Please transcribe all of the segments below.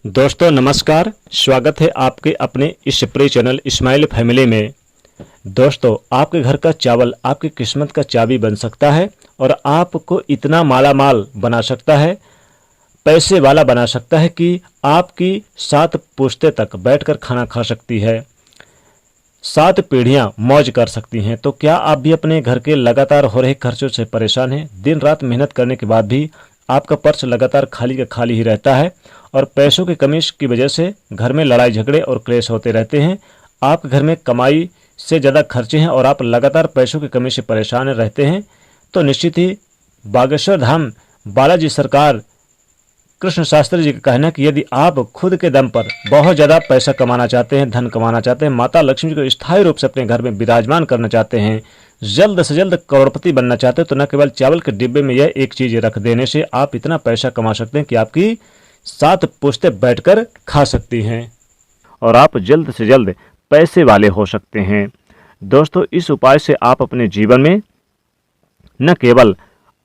दोस्तों नमस्कार, स्वागत है आपके अपने इस प्रिय चैनल इस्माइल फैमिली में। दोस्तों, आपके घर का चावल आपकी किस्मत का चाबी बन सकता है और आपको इतना माला माल बना सकता है, पैसे वाला बना सकता है कि आपकी 7 पुश्तें तक बैठकर खाना खा सकती है, 7 पीढ़ियां मौज कर सकती हैं। तो क्या आप भी अपने घर के लगातार हो रहे खर्चों से परेशान हैं? दिन रात मेहनत करने के बाद भी आपका पर्स लगातार खाली का खाली ही रहता है और पैसों की कमी की वजह से घर में लड़ाई झगड़े और क्लेश होते रहते हैं। आपके घर में कमाई से ज़्यादा खर्चे हैं और आप लगातार पैसों की कमी से परेशान रहते हैं। तो निश्चित ही बागेश्वर धाम बालाजी सरकार कृष्ण शास्त्री जी का कहना है कि यदि आप खुद के दम पर बहुत ज़्यादा पैसा कमाना चाहते हैं, धन कमाना चाहते हैं, माता लक्ष्मी जी को स्थायी रूप से अपने घर में विराजमान करना चाहते हैं, जल्द से जल्द करोड़पति बनना चाहते हैं, तो न केवल चावल के डिब्बे में यह एक चीज़ रख देने से आप इतना पैसा कमा सकते हैं कि आपकी 7 पुश्तें बैठकर खा सकती हैं और आप जल्द से जल्द पैसे वाले हो सकते हैं। दोस्तों, इस उपाय से आप अपने जीवन में न केवल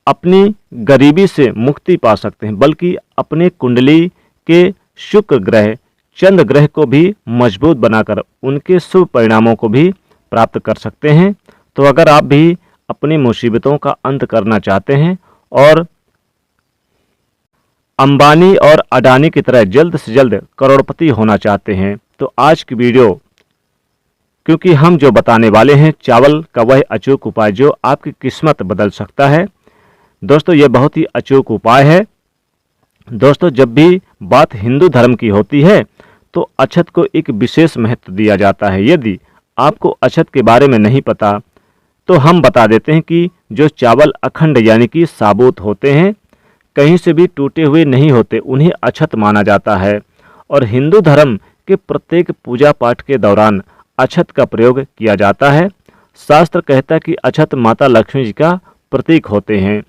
अपनी गरीबी से मुक्ति पा सकते हैं, बल्कि अपने कुंडली के शुक्र ग्रह, चंद्र ग्रह को भी मजबूत बनाकर उनके शुभ परिणामों को भी प्राप्त कर सकते हैं। तो अगर आप भी अपनी मुसीबतों का अंत करना चाहते हैं और अंबानी और अडानी की तरह जल्द से जल्द करोड़पति होना चाहते हैं, तो आज की वीडियो, क्योंकि हम जो बताने वाले हैं चावल का वह अचूक उपाय जो आपकी किस्मत बदल सकता है। दोस्तों, यह बहुत ही अचूक उपाय है। दोस्तों, जब भी बात हिंदू धर्म की होती है तो अक्षत को एक विशेष महत्व दिया जाता है। यदि आपको अक्षत के बारे में नहीं पता तो हम बता देते हैं कि जो चावल अखंड यानी कि साबुत होते हैं, कहीं से भी टूटे हुए नहीं होते, उन्हें अक्षत माना जाता है और हिंदू धर्म के प्रत्येक पूजा पाठ के दौरान अक्षत का प्रयोग किया जाता है। शास्त्र कहता है कि अक्षत माता लक्ष्मी जी का प्रतीक होते हैं।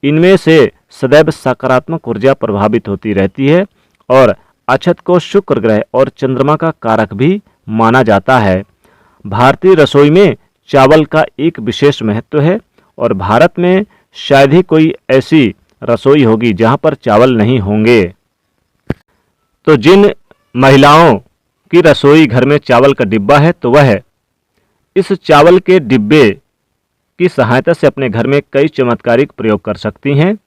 इनमें से सदैव सकारात्मक ऊर्जा प्रभावित होती रहती है और अक्षत को शुक्र ग्रह और चंद्रमा का कारक भी माना जाता है। भारतीय रसोई में चावल का एक विशेष महत्व है और भारत में शायद ही कोई ऐसी रसोई होगी जहां पर चावल नहीं होंगे। तो जिन महिलाओं की रसोई घर में चावल का डिब्बा है, तो वह इस चावल के डिब्बे की सहायता से अपने घर में कई चमत्कारिक प्रयोग कर सकती हैं।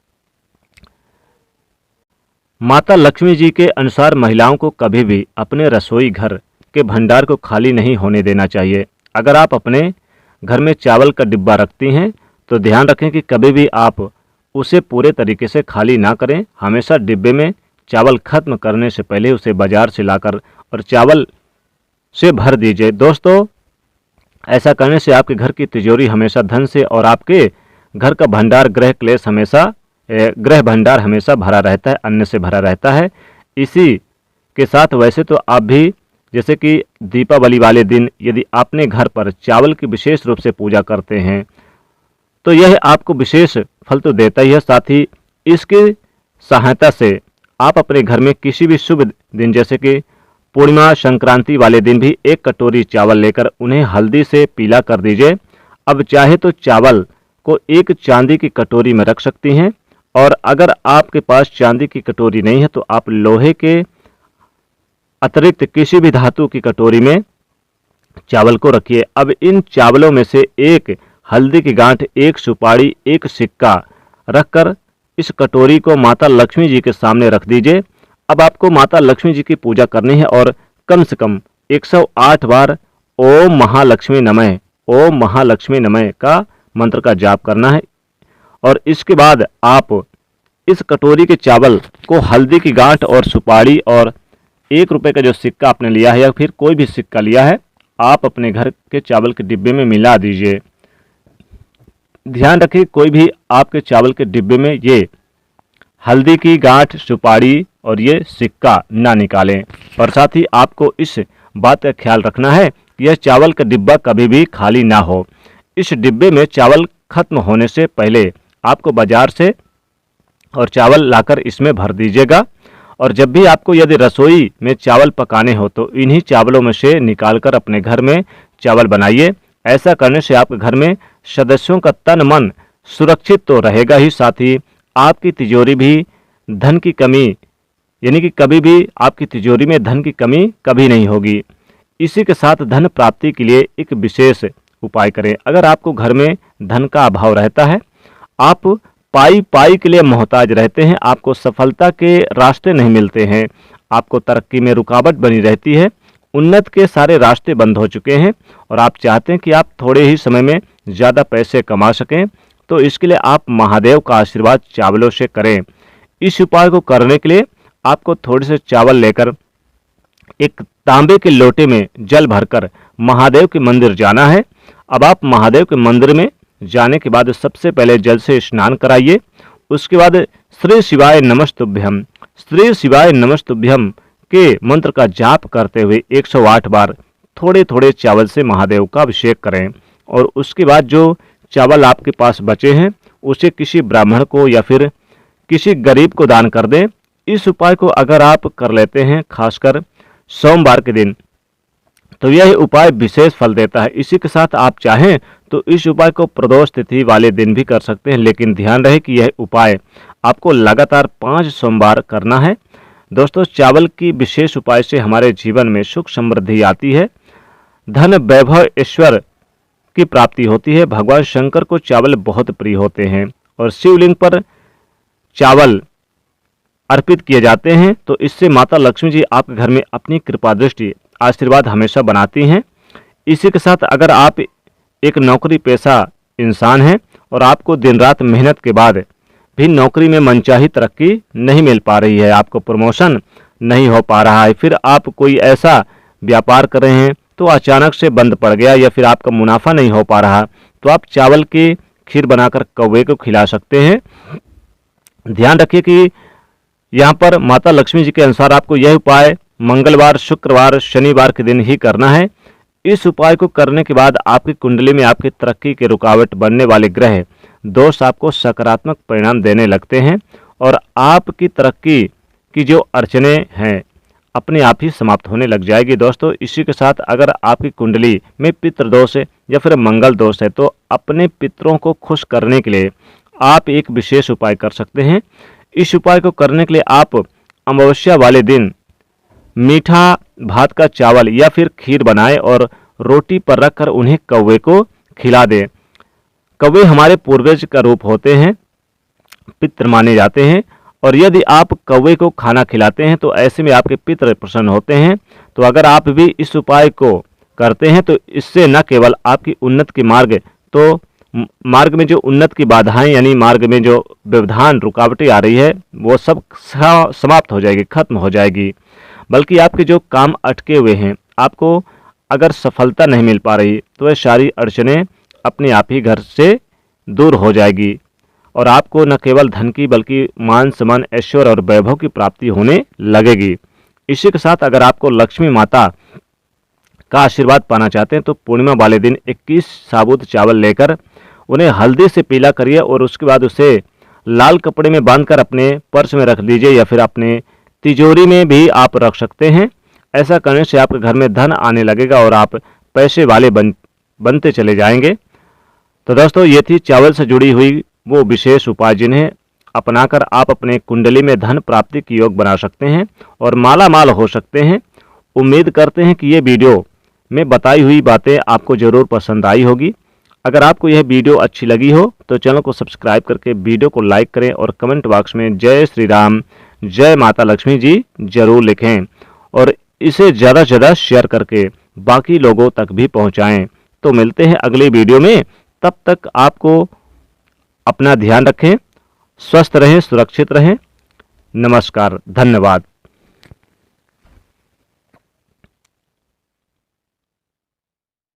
माता लक्ष्मी जी के अनुसार महिलाओं को कभी भी अपने रसोई घर के भंडार को खाली नहीं होने देना चाहिए। अगर आप अपने घर में चावल का डिब्बा रखती हैं तो ध्यान रखें कि कभी भी आप उसे पूरे तरीके से खाली ना करें। हमेशा डिब्बे में चावल खत्म करने से पहले उसे बाजार से लाकर और चावल से भर दीजिए। दोस्तों, ऐसा करने से आपके घर की तिजोरी हमेशा धन से और आपके घर का भंडार ग्रह भंडार हमेशा भरा रहता है, अन्न से भरा रहता है। इसी के साथ वैसे तो आप भी, जैसे कि दीपावली वाले दिन यदि अपने घर पर चावल की विशेष रूप से पूजा करते हैं तो यह आपको विशेष फल तो देता ही है, साथ ही इसकी सहायता से आप अपने घर में किसी भी शुभ दिन जैसे कि पूर्णिमा, संक्रांति वाले दिन भी 1 कटोरी चावल लेकर उन्हें हल्दी से पीला कर दीजिए। अब चाहे तो चावल को एक चांदी की कटोरी में रख सकती हैं और अगर आपके पास चांदी की कटोरी नहीं है तो आप लोहे के अतिरिक्त किसी भी धातु की कटोरी में चावल को रखिए। अब इन चावलों में से एक हल्दी की गांठ, 1 सुपारी, 1 सिक्का रखकर इस कटोरी को माता लक्ष्मी जी के सामने रख दीजिए। अब आपको माता लक्ष्मी जी की पूजा करनी है और कम से कम 108 बार ओम महालक्ष्मी नमः, ओम महालक्ष्मी नमः का मंत्र का जाप करना है और इसके बाद आप इस कटोरी के चावल को हल्दी की गांठ और सुपारी और 1 रुपये का जो सिक्का आपने लिया है या फिर कोई भी सिक्का लिया है, आप अपने घर के चावल के डिब्बे में मिला दीजिए। ध्यान रखिए कोई भी आपके चावल के डिब्बे में ये हल्दी की गांठ, सुपारी और ये सिक्का ना निकालें। और साथ ही आपको इस बात का ख्याल रखना है कि यह चावल का डिब्बा कभी भी खाली ना हो। इस डिब्बे में चावल खत्म होने से पहले आपको बाजार से और चावल लाकर इसमें भर दीजिएगा और जब भी आपको यदि रसोई में चावल पकाने हो तो इन्हीं चावलों में से निकालकर अपने घर में चावल बनाइए। ऐसा करने से आपके घर में सदस्यों का तन मन सुरक्षित तो रहेगा ही, साथ ही आपकी तिजोरी भी धन की कमी यानी कि कभी भी आपकी तिजोरी में धन की कमी कभी नहीं होगी। इसी के साथ धन प्राप्ति के लिए एक विशेष उपाय करें। अगर आपको घर में धन का अभाव रहता है, आप पाई पाई के लिए मोहताज रहते हैं, आपको सफलता के रास्ते नहीं मिलते हैं, आपको तरक्की में रुकावट बनी रहती है, उन्नत के सारे रास्ते बंद हो चुके हैं और आप चाहते हैं कि आप थोड़े ही समय में ज़्यादा पैसे कमा सकें, तो इसके लिए आप महादेव का आशीर्वाद चावलों से करें। इस उपाय को करने के लिए आपको थोड़े से चावल लेकर एक तांबे के लोटे में जल भरकर महादेव के मंदिर जाना है। अब आप महादेव के मंदिर में जाने के बाद सबसे पहले जल से स्नान कराइए। उसके बाद श्री शिवाय नमस्तुभ्यम, श्री शिवाय नमस्तुभ्यम के मंत्र का जाप करते हुए 108 बार थोड़े थोड़े चावल से महादेव का अभिषेक करें और उसके बाद जो चावल आपके पास बचे हैं उसे किसी ब्राह्मण को या फिर किसी गरीब को दान कर दें। इस उपाय को अगर आप कर लेते हैं खासकर सोमवार के दिन, तो यह उपाय विशेष फल देता है। इसी के साथ आप चाहें तो इस उपाय को प्रदोष तिथि वाले दिन भी कर सकते हैं, लेकिन ध्यान रहे कि यह उपाय आपको लगातार 5 सोमवार करना है। दोस्तों, चावल की विशेष उपाय से हमारे जीवन में सुख समृद्धि आती है, धन वैभव ऐश्वर्य की प्राप्ति होती है। भगवान शंकर को चावल बहुत प्रिय होते हैं और शिवलिंग पर चावल अर्पित किए जाते हैं, तो इससे माता लक्ष्मी जी आपके घर में अपनी कृपा दृष्टि आशीर्वाद हमेशा बनाती हैं। इसी के साथ अगर आप एक नौकरी पेशा इंसान हैं और आपको दिन रात मेहनत के बाद भी नौकरी में मनचाही तरक्की नहीं मिल पा रही है, आपको प्रमोशन नहीं हो पा रहा है, फिर आप कोई ऐसा व्यापार कर रहे हैं तो अचानक से बंद पड़ गया या फिर आपका मुनाफा नहीं हो पा रहा, तो आप चावल की खीर बनाकर कौवे को खिला सकते हैं। ध्यान रखिए कि यहाँ पर माता लक्ष्मी जी के अनुसार आपको यह उपाय मंगलवार, शुक्रवार, शनिवार के दिन ही करना है। इस उपाय को करने के बाद आपकी कुंडली में आपकी तरक्की के रुकावट बनने वाले ग्रह दोष आपको सकारात्मक परिणाम देने लगते हैं और आपकी तरक्की की जो अड़चने हैं अपने आप ही समाप्त होने लग जाएगी। दोस्तों, इसी के साथ अगर आपकी कुंडली में पितृ दोष है या फिर मंगल दोष है, तो अपने पितरों को खुश करने के लिए आप एक विशेष उपाय कर सकते हैं। इस उपाय को करने के लिए आप अमावस्या वाले दिन मीठा भात का चावल या फिर खीर बनाएं और रोटी पर रखकर उन्हें कौवे को खिला दें। कौवे हमारे पूर्वज का रूप होते हैं, पितृ माने जाते हैं, और यदि आप कौवे को खाना खिलाते हैं तो ऐसे में आपके पितृ प्रसन्न होते हैं। तो अगर आप भी इस उपाय को करते हैं तो इससे न केवल आपकी उन्नत के मार्ग में जो उन्नत की बाधाएं यानी मार्ग में जो व्यवधान रुकावटें आ रही है वो सब समाप्त हो जाएगी, खत्म हो जाएगी, बल्कि आपके जो काम अटके हुए हैं, आपको अगर सफलता नहीं मिल पा रही तो वह सारी अड़चनें अपने आप ही घर से दूर हो जाएगी और आपको न केवल धन की बल्कि मान सम्मान, ऐश्वर्य और वैभव की प्राप्ति होने लगेगी। इसी के साथ अगर आपको लक्ष्मी माता का आशीर्वाद पाना चाहते हैं तो पूर्णिमा वाले दिन 21 साबुत चावल लेकर उन्हें हल्दी से पीला करिए और उसके बाद उसे लाल कपड़े में बांधकर अपने पर्स में रख दीजिए या फिर अपने तिजोरी में भी आप रख सकते हैं। ऐसा करने से आपके घर में धन आने लगेगा और आप पैसे वाले बनते चले जाएंगे। तो दोस्तों, ये थी चावल से जुड़ी हुई वो विशेष उपाय जिन्हें अपनाकर आप अपने कुंडली में धन प्राप्ति की योग बना सकते हैं और माला माल हो सकते हैं। उम्मीद करते हैं कि ये वीडियो में बताई हुई बातें आपको ज़रूर पसंद आई होगी। अगर आपको यह वीडियो अच्छी लगी हो तो चैनल को सब्सक्राइब करके वीडियो को लाइक करें और कमेंट बॉक्स में जय श्री राम, जय माता लक्ष्मी जी जरूर लिखें और इसे ज़्यादा से ज़्यादा शेयर करके बाकी लोगों तक भी पहुंचाएं। तो मिलते हैं अगली वीडियो में, तब तक आपको अपना ध्यान रखें, स्वस्थ रहें, सुरक्षित रहें। नमस्कार, धन्यवाद।